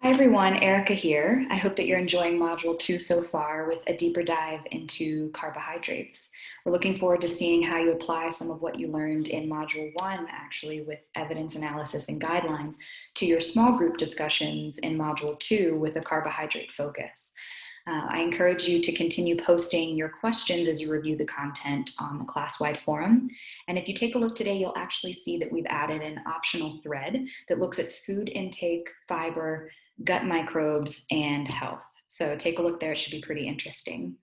Hi everyone, Erica here. I hope that you're enjoying Module 2 so far with a deeper dive into carbohydrates. We're looking forward to seeing how you apply some of what you learned in Module 1, actually, with evidence analysis and guidelines, to your small group discussions in Module 2 with a carbohydrate focus. I encourage you to continue posting your questions as you review the content on the class-wide forum. And if you take a look today, you'll actually see that we've added an optional thread that looks at food intake, fiber, gut microbes, and health. So take a look there, it should be pretty interesting.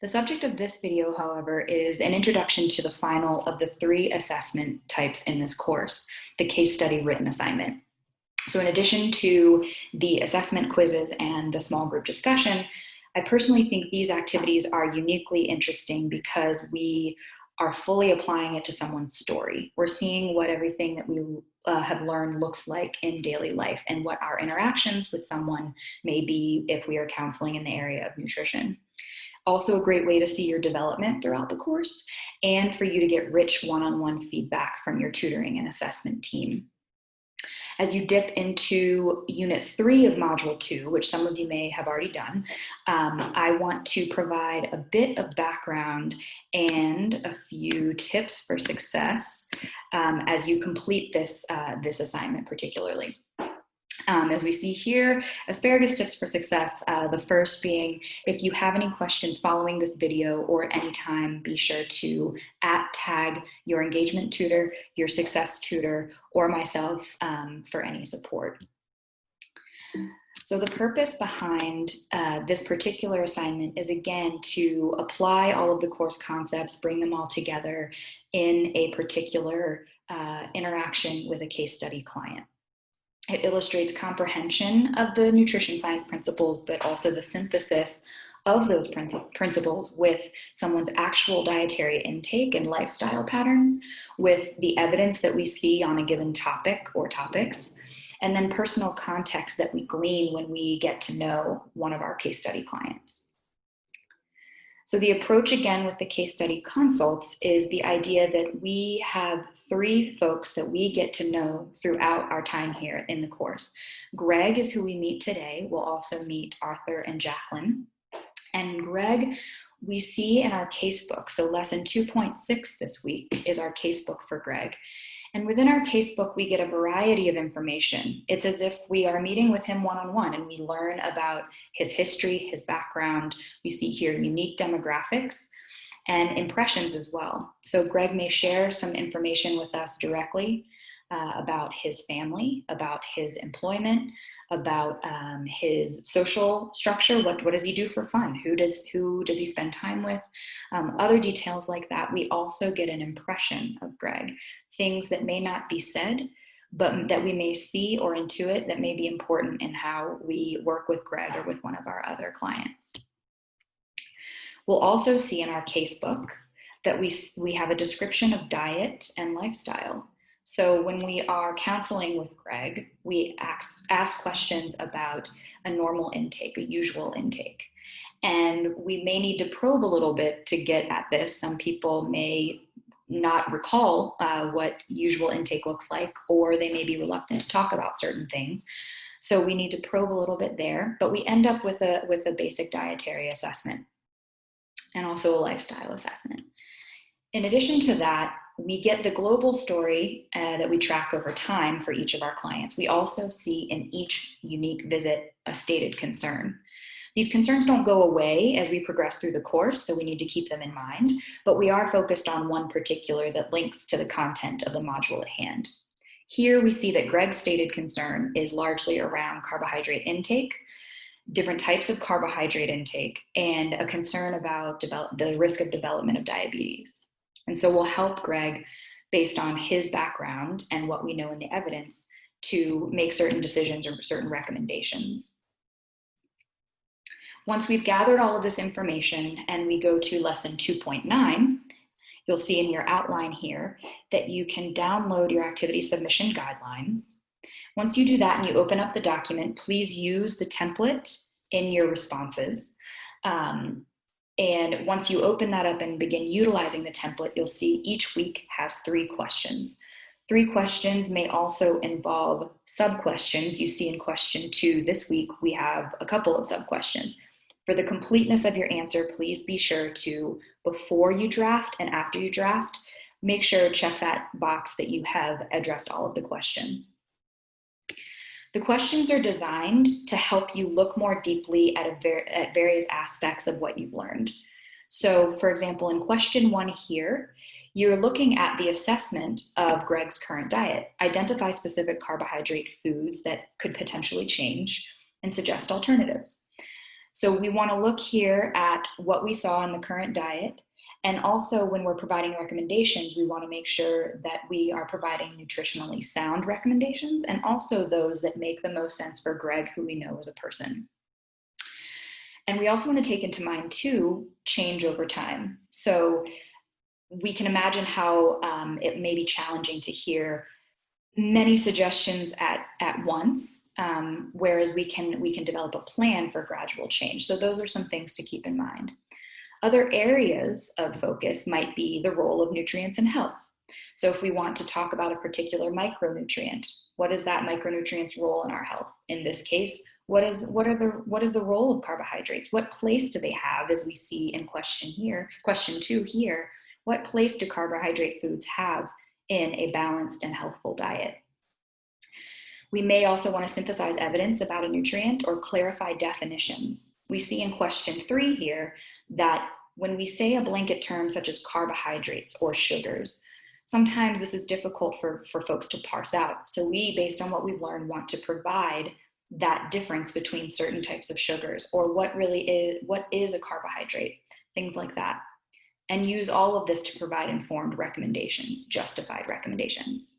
The subject of this video, however, is an introduction to the final of the 3 assessment types in this course, the case study written assignment. So in addition to the assessment quizzes and the small group discussion, I personally think these activities are uniquely interesting because we are fully applying it to someone's story. We're seeing what everything that we have learned looks like in daily life and what our interactions with someone may be if we are counseling in the area of nutrition. Also a great way to see your development throughout the course and for you to get rich one-on-one feedback from your tutoring and assessment team. As you dip into Unit 3 of Module 2, which some of you may have already done, I want to provide a bit of background and a few tips for success as you complete this assignment particularly. As we see here, asparagus tips for success, the first being, if you have any questions following this video or at any time, be sure to @tag your engagement tutor, your success tutor, or myself for any support. So the purpose behind this particular assignment is, again, to apply all of the course concepts, bring them all together in a particular interaction with a case study client. It illustrates comprehension of the nutrition science principles, but also the synthesis of those principles with someone's actual dietary intake and lifestyle patterns, with the evidence that we see on a given topic or topics, and then personal context that we glean when we get to know one of our case study clients. So the approach, again, with the case study consults is the idea that we have 3 folks that we get to know throughout our time here in the course. Greg is who we meet today. We'll also meet Arthur and Jacqueline. And Greg, we see in our casebook. So lesson 2.6 this week is our casebook for Greg. And within our casebook, we get a variety of information. It's as if we are meeting with him one-on-one and we learn about his history, his background. We see here unique demographics and impressions as well. So Greg may share some information with us directly about his family, about his employment, about his social structure. What does he do for fun? Who does he spend time with? Other details like that. We also get an impression of Greg, things that may not be said, but that we may see or intuit that may be important in how we work with Greg or with one of our other clients. We'll also see in our casebook that we have a description of diet and lifestyle. So when we are counseling with Greg, we ask questions about a normal intake, a usual intake. And we may need to probe a little bit to get at this. Some people may not recall what usual intake looks like, or they may be reluctant to talk about certain things. So we need to probe a little bit there, but we end up with a basic dietary assessment and also a lifestyle assessment. In addition to that, we get the global story that we track over time for each of our clients. We also see in each unique visit a stated concern. These concerns don't go away as we progress through the course, so we need to keep them in mind, but we are focused on one particular that links to the content of the module at hand. Here we see that Greg's stated concern is largely around carbohydrate intake, different types of carbohydrate intake, and a concern about the risk of development of diabetes. And so we'll help Greg, based on his background and what we know in the evidence, to make certain decisions or certain recommendations. Once we've gathered all of this information and we go to lesson 2.9, you'll see in your outline here that you can download your activity submission guidelines. Once you do that and you open up the document, please use the template in your responses. And once you open that up and begin utilizing the template, you'll see each week has 3 questions. 3 questions may also involve sub-questions. You see in question 2 this week, we have a couple of sub-questions. For the completeness of your answer, please be sure to, before you draft and after you draft, make sure to check that box that you have addressed all of the questions. The questions are designed to help you look more deeply at various aspects of what you've learned. So, for example, in question 1 here, you're looking at the assessment of Greg's current diet. Identify specific carbohydrate foods that could potentially change and suggest alternatives. So we want to look here at what we saw in the current diet. And also when we're providing recommendations, we want to make sure that we are providing nutritionally sound recommendations and also those that make the most sense for Greg, who we know as a person. And we also want to take into mind too, change over time. So we can imagine how it may be challenging to hear many suggestions at once, whereas we can develop a plan for gradual change. So those are some things to keep in mind. Other areas of focus might be the role of nutrients in health. So if we want to talk about a particular micronutrient, what is that micronutrient's role in our health? In this case, what is the role of carbohydrates? What place do they have, as we see in question 2 here? What place do carbohydrate foods have in a balanced and healthful diet? We may also want to synthesize evidence about a nutrient or clarify definitions. We see in question 3 here that when we say a blanket term such as carbohydrates or sugars, sometimes this is difficult for folks to parse out. So we, based on what we've learned, want to provide that difference between certain types of sugars, or what is a carbohydrate, things like that. And use all of this to provide informed recommendations, justified recommendations.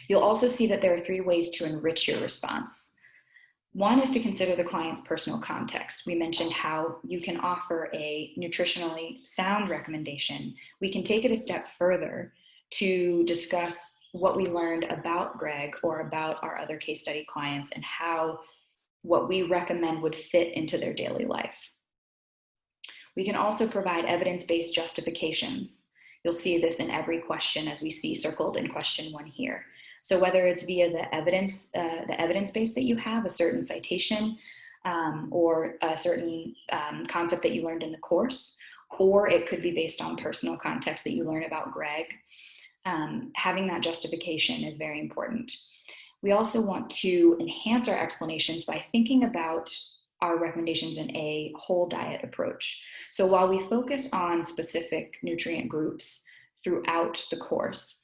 You'll also see that there are 3 ways to enrich your response. One is to consider the client's personal context. We mentioned how you can offer a nutritionally sound recommendation. We can take it a step further to discuss what we learned about Greg or about our other case study clients and how what we recommend would fit into their daily life. We can also provide evidence-based justifications. You'll see this in every question, as we see circled in question 1 here. So whether it's via the evidence base that you have, a certain citation, or a certain concept that you learned in the course, or it could be based on personal context that you learn about Greg, having that justification is very important. We also want to enhance our explanations by thinking about our recommendations in a whole diet approach. So while we focus on specific nutrient groups throughout the course,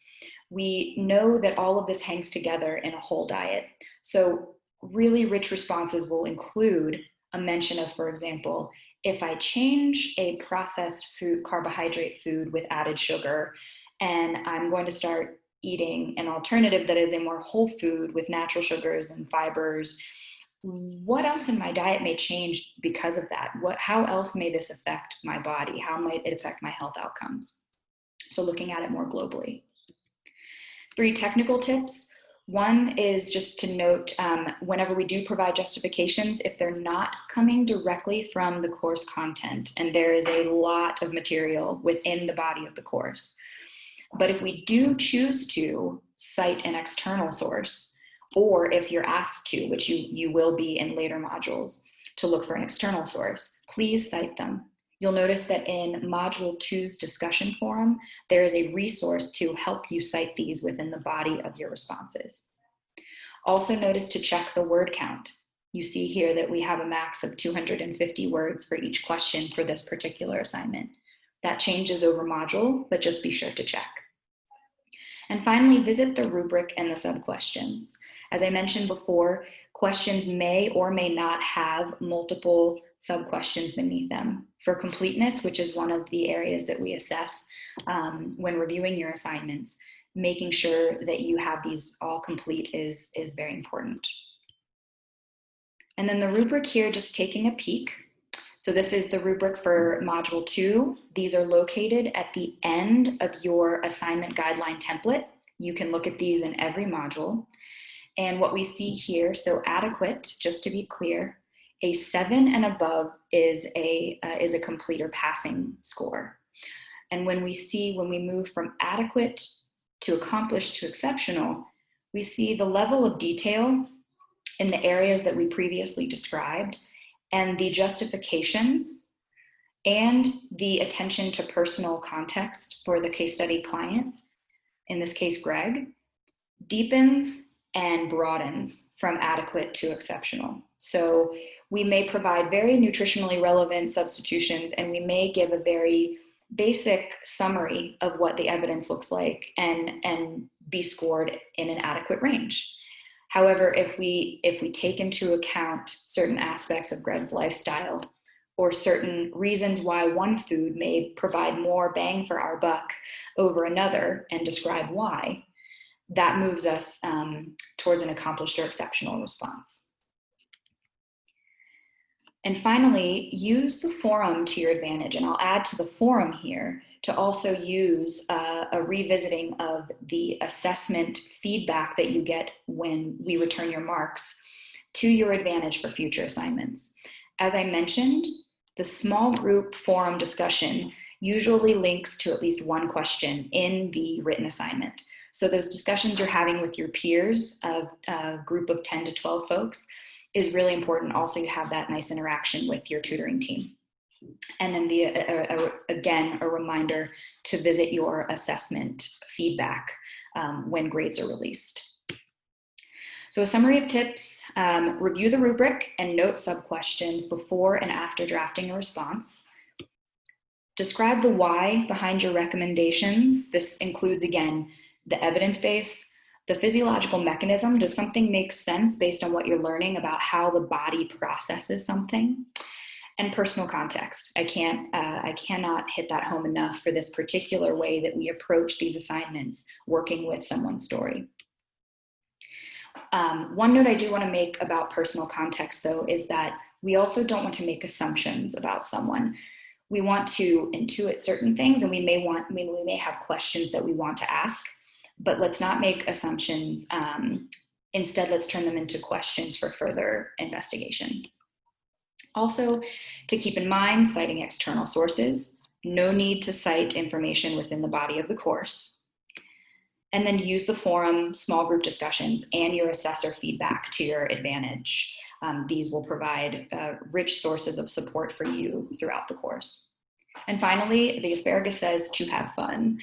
we know that all of this hangs together in a whole diet. So really rich responses will include a mention of, for example, if I change a processed food, carbohydrate food with added sugar, and I'm going to start eating an alternative that is a more whole food with natural sugars and fibers, what else in my diet may change because of that? How else may this affect my body? How might it affect my health outcomes? So looking at it more globally. 3 technical tips. One is just to note, whenever we do provide justifications, if they're not coming directly from the course content, and there is a lot of material within the body of the course, but if we do choose to cite an external source, or if you're asked to, which you will be in later modules, to look for an external source, please cite them. You'll notice that in Module 2's discussion forum, there is a resource to help you cite these within the body of your responses. Also notice to check the word count. You see here that we have a max of 250 words for each question for this particular assignment. That changes over module, but just be sure to check. And finally, visit the rubric and the sub-questions. As I mentioned before, questions may or may not have multiple sub-questions beneath them. For completeness, which is one of the areas that we assess when reviewing your assignments, making sure that you have these all complete is very important. And then the rubric here, just taking a peek. So this is the rubric for Module 2. These are located at the end of your assignment guideline template. You can look at these in every module. And what we see here, so adequate, just to be clear, a 7 and above is a complete or passing score. And when we move from adequate to accomplished to exceptional, we see the level of detail in the areas that we previously described and the justifications and the attention to personal context for the case study client, in this case, Greg, deepens and broadens from adequate to exceptional. So we may provide very nutritionally relevant substitutions, and we may give a very basic summary of what the evidence looks like and be scored in an adequate range. However, if we take into account certain aspects of Greg's lifestyle or certain reasons why one food may provide more bang for our buck over another and describe why, that moves us towards an accomplished or exceptional response. And finally, use the forum to your advantage. And I'll add to the forum here to also use a revisiting of the assessment feedback that you get when we return your marks to your advantage for future assignments. As I mentioned, the small group forum discussion usually links to at least one question in the written assignment. So those discussions you're having with your peers, a group of 10 to 12 folks, is really important. Also, you have that nice interaction with your tutoring team. And then again, a reminder to visit your assessment feedback when grades are released. So a summary of tips: review the rubric and note sub-questions before and after drafting a response. Describe the why behind your recommendations. This includes, again, the evidence base, the physiological mechanism. Does something make sense based on what you're learning about how the body processes something? And personal context. I cannot hit that home enough for this particular way that we approach these assignments, working with someone's story. One note I do want to make about personal context, though, is that we also don't want to make assumptions about someone. We want to intuit certain things, and we may have questions that we want to ask, but let's not make assumptions. Instead, let's turn them into questions for further investigation. Also, to keep in mind, citing external sources. No need to cite information within the body of the course. And then use the forum, small group discussions, and your assessor feedback to your advantage. These will provide rich sources of support for you throughout the course. And finally, the asparagus says to have fun.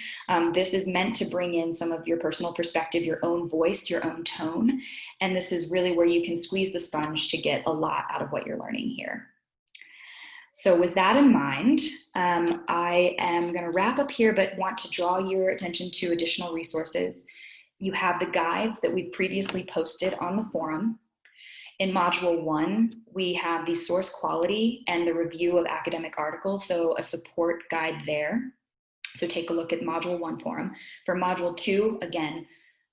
This is meant to bring in some of your personal perspective, your own voice, your own tone. And this is really where you can squeeze the sponge to get a lot out of what you're learning here. So with that in mind, I am going to wrap up here, but want to draw your attention to additional resources. You have the guides that we've previously posted on the forum. In Module 1, we have the source quality and the review of academic articles, so a support guide there. So take a look at Module 1 forum. For Module 2, again,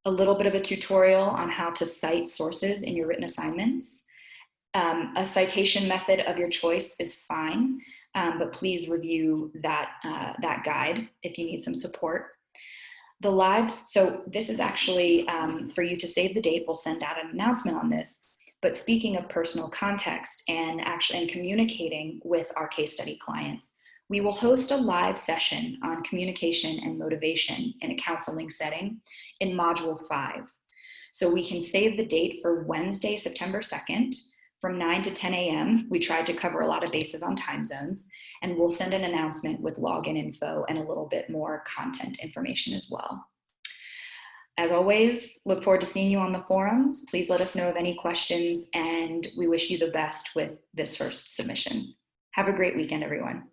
a little bit of a tutorial on how to cite sources in your written assignments. A citation method of your choice is fine, but please review that guide if you need some support. The lives, so this is actually for you to save the date. We'll send out an announcement on this. But speaking of personal context and communicating with our case study clients, we will host a live session on communication and motivation in a counseling setting in Module 5. So we can save the date for Wednesday, September 2nd from 9 to 10 a.m. We tried to cover a lot of bases on time zones, and we'll send an announcement with login info and a little bit more content information as well. As always, look forward to seeing you on the forums. Please let us know of any questions, and we wish you the best with this first submission. Have a great weekend, everyone.